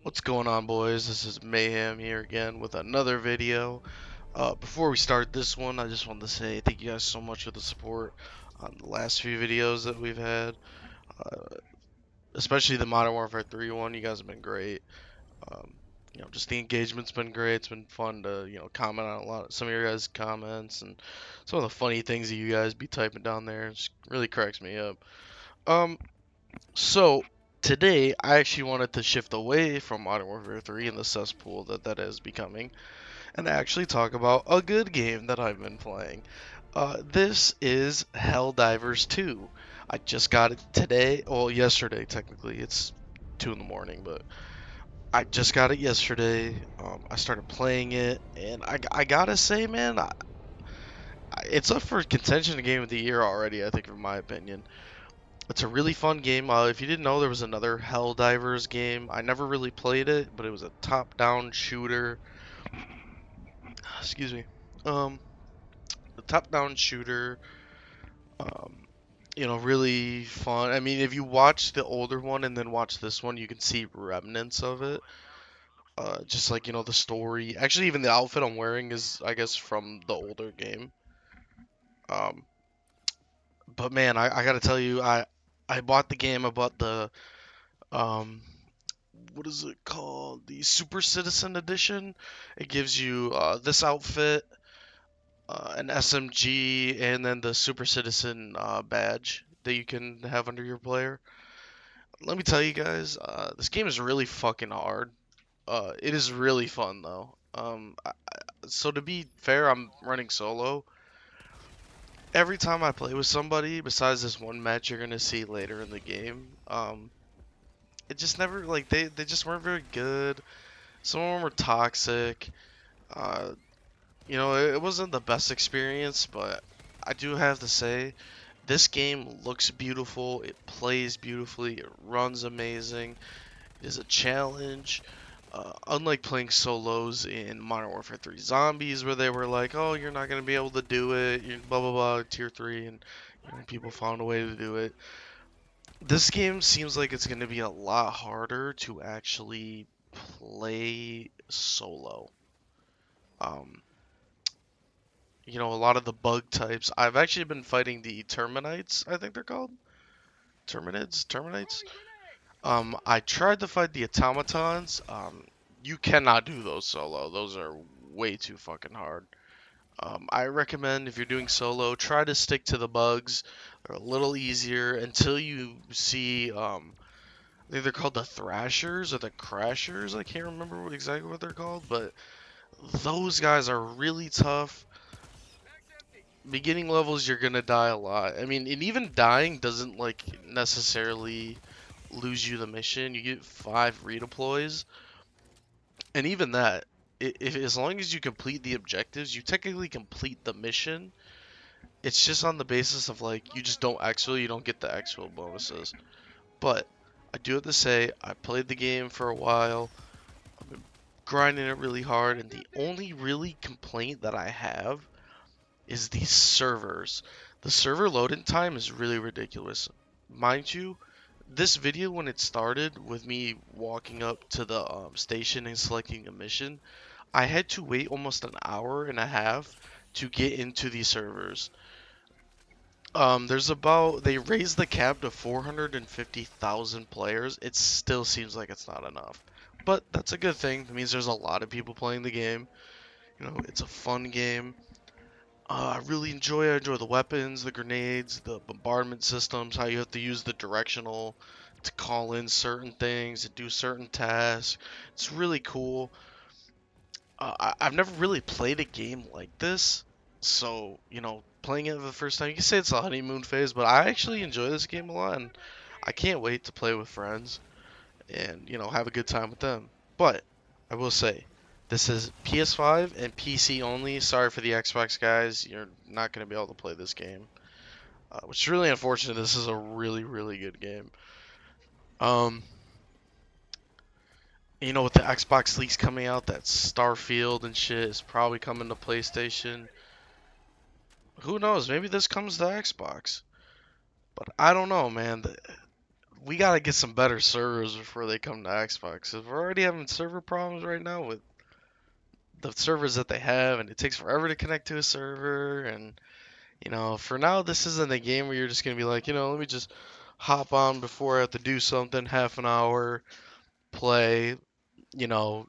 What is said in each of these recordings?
What's going on, boys? This is Mayhem here again with another video. Before we start this one, I just wanted to say thank you guys so much for the support on the last few videos that we've had, especially the Modern Warfare 3 one. You guys have been great. Um, just the engagement's been great. It's been fun to, comment on a lot of some of your guys' comments and some of the funny things that you guys be typing down there. It just really cracks me up. Um, So today I actually wanted to shift away from Modern Warfare 3 and the cesspool that is becoming, and actually talk about a good game that I've been playing. This is HellDivers 2. I just got it today, well, yesterday technically. It's 2 in the morning, but I just got it yesterday. I started playing it, and I gotta say, man, it's up for contention to Game of the Year already, I think, in my opinion. It's a really fun game. If you didn't know, there was another HellDivers game. I never really played it, but it was a top-down shooter. Excuse me. Um, the top-down shooter. Um, really fun. I mean, if you watch the older one and then watch this one, you can see remnants of it. Just like the story. Actually, even the outfit I'm wearing is, I guess, from the older game. Um, but man, I gotta tell you, I bought the game. I bought the um what is it called? The Super Citizen Edition. It gives you this outfit, an SMG, and then the Super Citizen badge that you can have under your player. Let me tell you guys, this game is really fucking hard. It is really fun though. So to be fair, I'm running solo. Every time I play with somebody, besides this one match you're gonna see later in the game, it just never like they just weren't very good. Some of them were toxic. Uh, it wasn't the best experience, but I do have to say, this game looks beautiful, it plays beautifully, it runs amazing, it is a challenge. Unlike playing solos in Modern Warfare 3 Zombies, where they were like, oh, you're not going to be able to do it, you're blah blah blah, tier 3, and people found a way to do it. This game seems like it's going to be a lot harder to actually play solo. Um, a lot of the bug types. I've actually been fighting the Terminites, I think they're called. Terminites? I tried to fight the automatons. You cannot do those solo. Those are way too fucking hard. I recommend if you're doing solo, try to stick to the bugs. They're a little easier until you see, I think they're called the Thrashers or the Crashers. I can't remember exactly what they're called, but those guys are really tough. Beginning levels, you're gonna die a lot. I mean, and even dying doesn't like necessarily lose you the mission. You get 5 redeploys, and even that, if as long as you complete the objectives, you technically complete the mission. It's just on the basis of like you just don't exfil, you don't get the exfil bonuses. But I do have to say, I played the game for a while. I've been grinding it really hard, and the only really complaint that I have is these servers. The server loading time is really ridiculous. Mind you, this video when it started with me walking up to the station and selecting a mission, I had to wait almost an hour and a half to get into these servers. They raised the cap to 450,000 players. It still seems like it's not enough. But that's a good thing. It means there's a lot of people playing the game. It's a fun game. I enjoy the weapons, the grenades, the bombardment systems, how you have to use the directional to call in certain things, to do certain tasks. It's really cool. I've never really played a game like this, so, playing it for the first time, you can say it's a honeymoon phase, but I actually enjoy this game a lot, and I can't wait to play with friends and, have a good time with them. But I will say, this is PS5 and PC only. Sorry for the Xbox guys, you're not going to be able to play this game, which is really unfortunate. This is a really, really good game. Um, with the Xbox leaks coming out, that Starfield and shit is probably coming to PlayStation. Who knows? Maybe this comes to Xbox. But I don't know, man. we gotta get some better servers before they come to Xbox. 'Cause we're already having server problems right now with the servers that they have, and it takes forever to connect to a server. And for now, this isn't a game where you're just gonna be like, let me just hop on before I have to do something, half an hour, play. You know,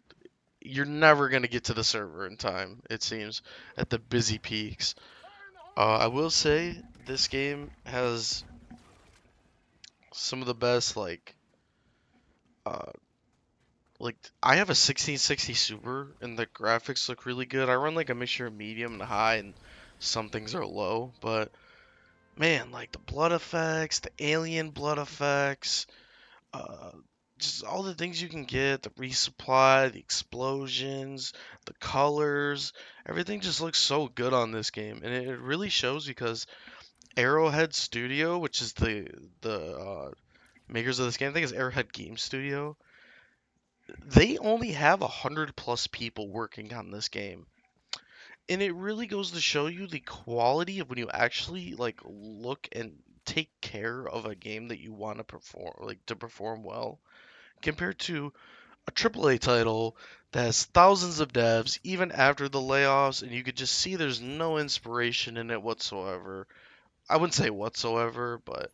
you're never gonna get to the server in time, it seems, at the busy peaks. I will say this game has some of the best uh like I have a 1660 Super and the graphics look really good. I run like a mixture of medium and high, and some things are low, but man, like the blood effects, the alien blood effects, uh just all the things you can get, the resupply, the explosions, the colors, everything just looks so good on this game, and it really shows because Arrowhead Studio, which is the makers of this game, I think it's Arrowhead Game Studio. They only have 100 plus people working on this game, and it really goes to show you the quality of when you actually look and take care of a game that you want to perform, to perform well, compared to a AAA title that has thousands of devs even after the layoffs, and you could just see there's no inspiration in it whatsoever. I wouldn't say whatsoever, but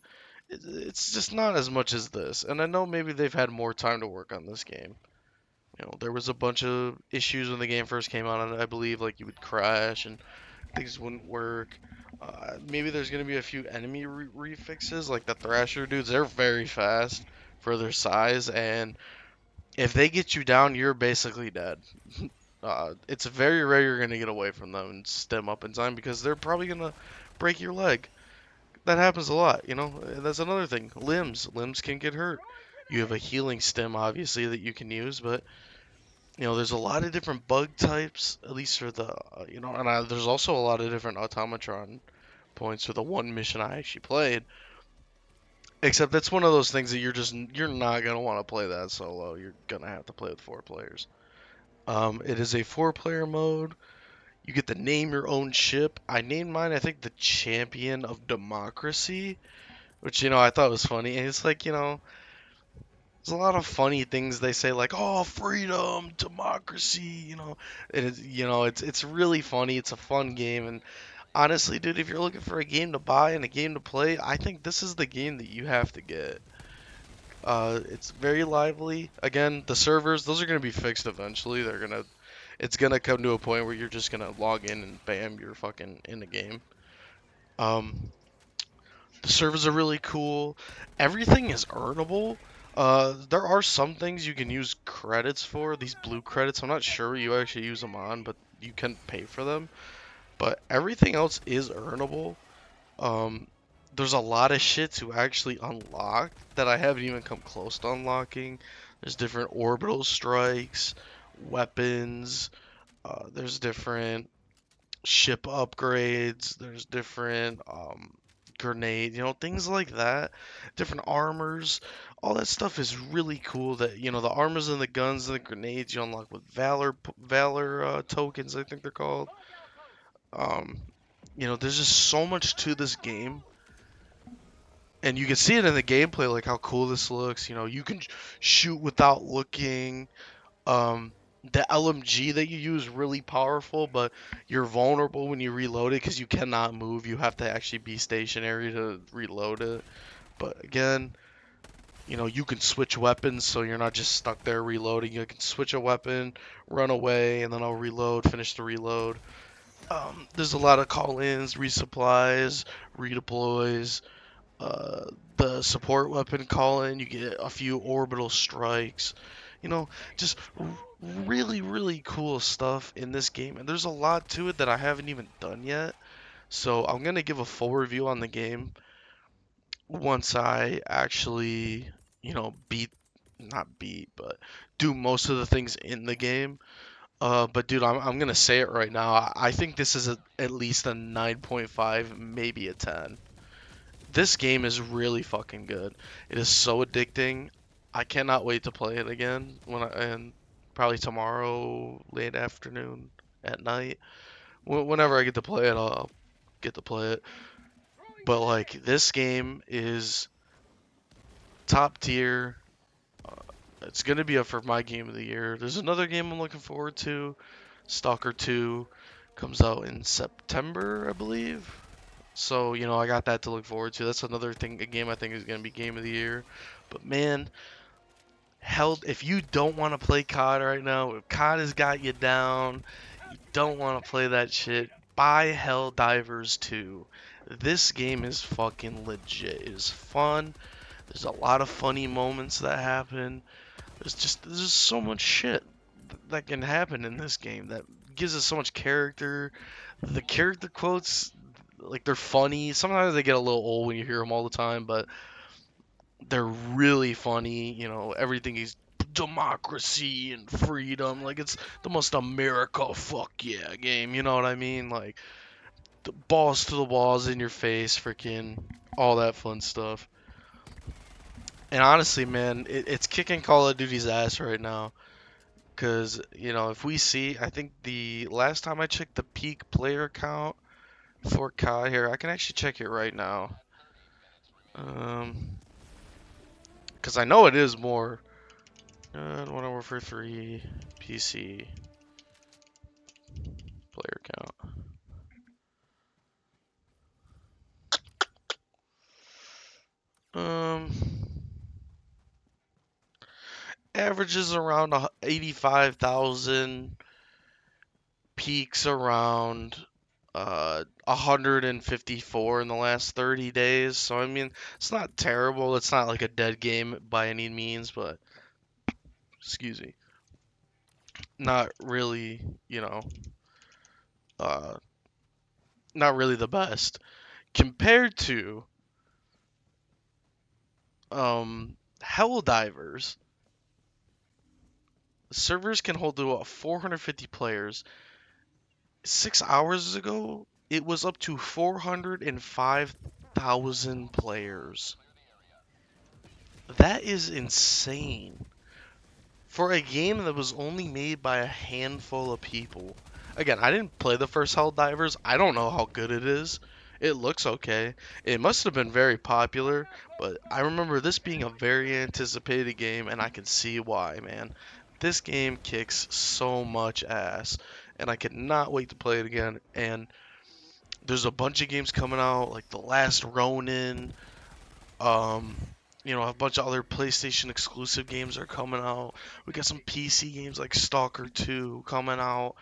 it's just not as much as this. And I know maybe they've had more time to work on this game. There was a bunch of issues when the game first came out, and I believe like you would crash and things wouldn't work. Maybe there's gonna be a few enemy refixes, like the Thrasher dudes. They're very fast for their size, and if they get you down, you're basically dead. It's very rare you're gonna get away from them and stem up in time because they're probably gonna break your leg. That happens a lot, and that's another thing. Limbs can get hurt. You have a healing stem, obviously, that you can use, but there's a lot of different bug types, at least for there's also a lot of different automatron points for the one mission I actually played. Except that's one of those things that you're not gonna want to play that solo. You're gonna have to play with 4 players. It is a 4 player mode. You get to name your own ship. I named mine, I think, the Champion of Democracy, which I thought was funny. And it's like, there's a lot of funny things they say, like, "Oh, freedom, democracy," and it's really funny. It's a fun game, and honestly, dude, if you're looking for a game to buy and a game to play, I think this is the game that you have to get. It's very lively. Again, the servers, those are gonna be fixed eventually. It's gonna come to a point where you're just gonna log in and bam, you're fucking in the game. Um, The servers are really cool. Everything is earnable. There are some things you can use credits for. These blue credits, I'm not sure you actually use them on, but you can pay for them. But everything else is earnable. Um, there's a lot of shit to actually unlock that I haven't even come close to unlocking. There's different orbital strikes, weapons. There's different ship upgrades. There's different grenades, things like that. Different armors. All that stuff is really cool. That the armors and the guns and the grenades you unlock with valor tokens, I think they're called. Um, there's just so much to this game. And you can see it in the gameplay, like how cool this looks. You can shoot without looking. Um, the LMG that you use is really powerful, but you're vulnerable when you reload it because you cannot move. You have to actually be stationary to reload it. But again, you can switch weapons, so you're not just stuck there reloading. You can switch a weapon, run away, and then I'll reload, finish the reload. There's a lot of call-ins, resupplies, redeploys. The support weapon call-in, you get a few orbital strikes. Just really, really cool stuff in this game, and there's a lot to it that I haven't even done yet. So I'm gonna give a full review on the game once I actually, not beat, but do most of the things in the game. But dude, I'm gonna say it right now. I think this is at least a 9.5, maybe a 10. This game is really fucking good. It is so addicting. I cannot wait to play it again and probably tomorrow late afternoon at night. Whenever I get to play it, I'll get to play it. But like this game is top tier. Uh, it's gonna be up for my game of the year. There's another game I'm looking forward to. Stalker 2 comes out in September, I believe. So, I got that to look forward to. That's another thing, a game I think is going to be game of the year. But man, hell, if you don't want to play COD right now, if COD has got you down, you don't want to play that shit, buy HellDivers 2. This game is fucking legit. It is fun. There's a lot of funny moments that happen. There's just so much shit that can happen in this game that gives us so much character. The character quotes, like, they're funny. Sometimes they get a little old when you hear them all the time, but they're really funny. Everything is democracy and freedom. Like, it's the most America fuck yeah game. You know what I mean? Like, the balls to the walls in your face, freaking all that fun stuff. And honestly, man, it's kicking Call of Duty's ass right now. Because, if we see, I think the last time I checked the peak player count for Kai here, I can actually check it right now. Because I know it is more. Modern Warfare 3 PC player count. Um, averages around 85,000, peaks around 154 in the last 30 days. So I mean, it's not terrible. It's not like a dead game by any means, but excuse me, not really, uh, not really the best compared to HellDivers. Servers can hold to 450 players. 6 hours ago, it was up to 405,000 players. That is insane. For a game that was only made by a handful of people. Again, I didn't play the first HellDivers. I don't know how good it is. It looks okay. It must have been very popular, but I remember this being a very anticipated game, and I can see why, man. This game kicks so much ass, and I cannot wait to play it again. And there's a bunch of games coming out, like The Last Ronin, um, a bunch of other PlayStation exclusive games are coming out. We got some PC games like Stalker 2 coming out.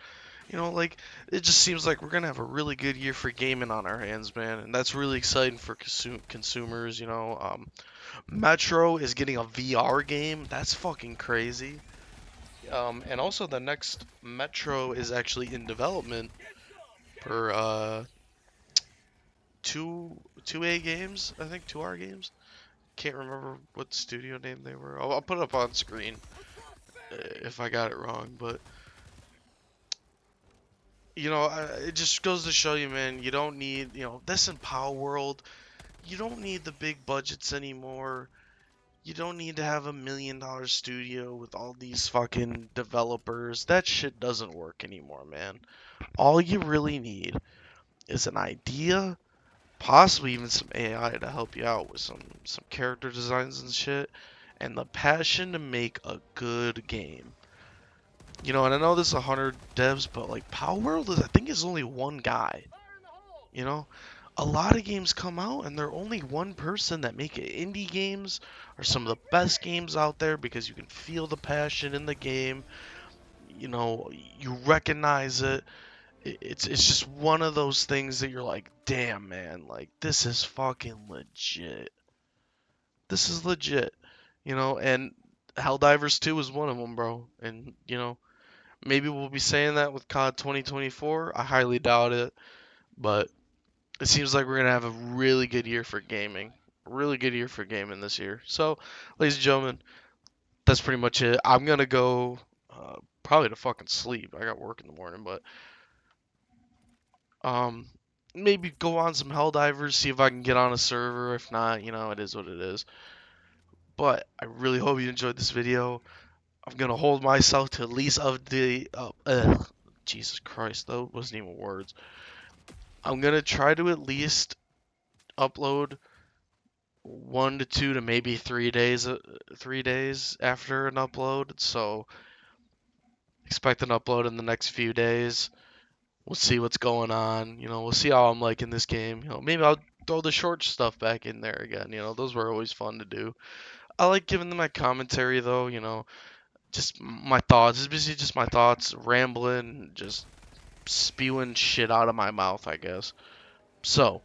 Like, it just seems like we're gonna have a really good year for gaming on our hands, man, and that's really exciting for consumers. Metro is getting a VR game. That's fucking crazy. And also the next Metro is actually in development for two A games, I think 2R games. Can't remember what studio name they were. I'll put it up on screen if I got it wrong, but it just goes to show you, man, you don't need, this in Power World, you don't need the big budgets anymore. You don't need to have $1 million studio with all these fucking developers. That shit doesn't work anymore, man. All you really need is an idea, possibly even some AI to help you out with some character designs and shit, and the passion to make a good game. And I know there's 100 devs, but like Power World is, I think, is only one guy. You know, a lot of games come out and they're only one person that make it. Indie games are some of the best games out there because you can feel the passion in the game. You recognize it. It's just one of those things that you're like, damn, man, like, this is fucking legit. This is legit. And Helldivers 2 is one of them, bro. And maybe we'll be saying that with COD 2024. I highly doubt it, but it seems like we're gonna have a really good year for gaming. A really good year for gaming this year. So, ladies and gentlemen, that's pretty much it. I'm gonna go probably to fucking sleep. I got work in the morning, but um, maybe go on some Helldivers, see if I can get on a server. If not, it is what it is. But I really hope you enjoyed this video. I'm gonna hold myself to at least of the Jesus Christ, that wasn't even words. I'm gonna try to at least upload 1 to 2 to maybe 3 days, 3 days after an upload. So expect an upload in the next few days. We'll see what's going on. We'll see how I'm liking this game. Maybe I'll throw the short stuff back in there again. Those were always fun to do. I like giving them my commentary though. Just my thoughts. It's basically just my thoughts, rambling, just spewing shit out of my mouth, I guess. So,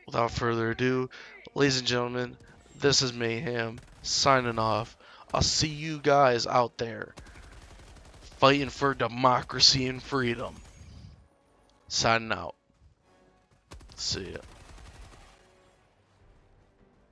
without further ado, ladies and gentlemen, this is Mayhem signing off. I'll see you guys out there fighting for democracy and freedom. Signing out. See ya.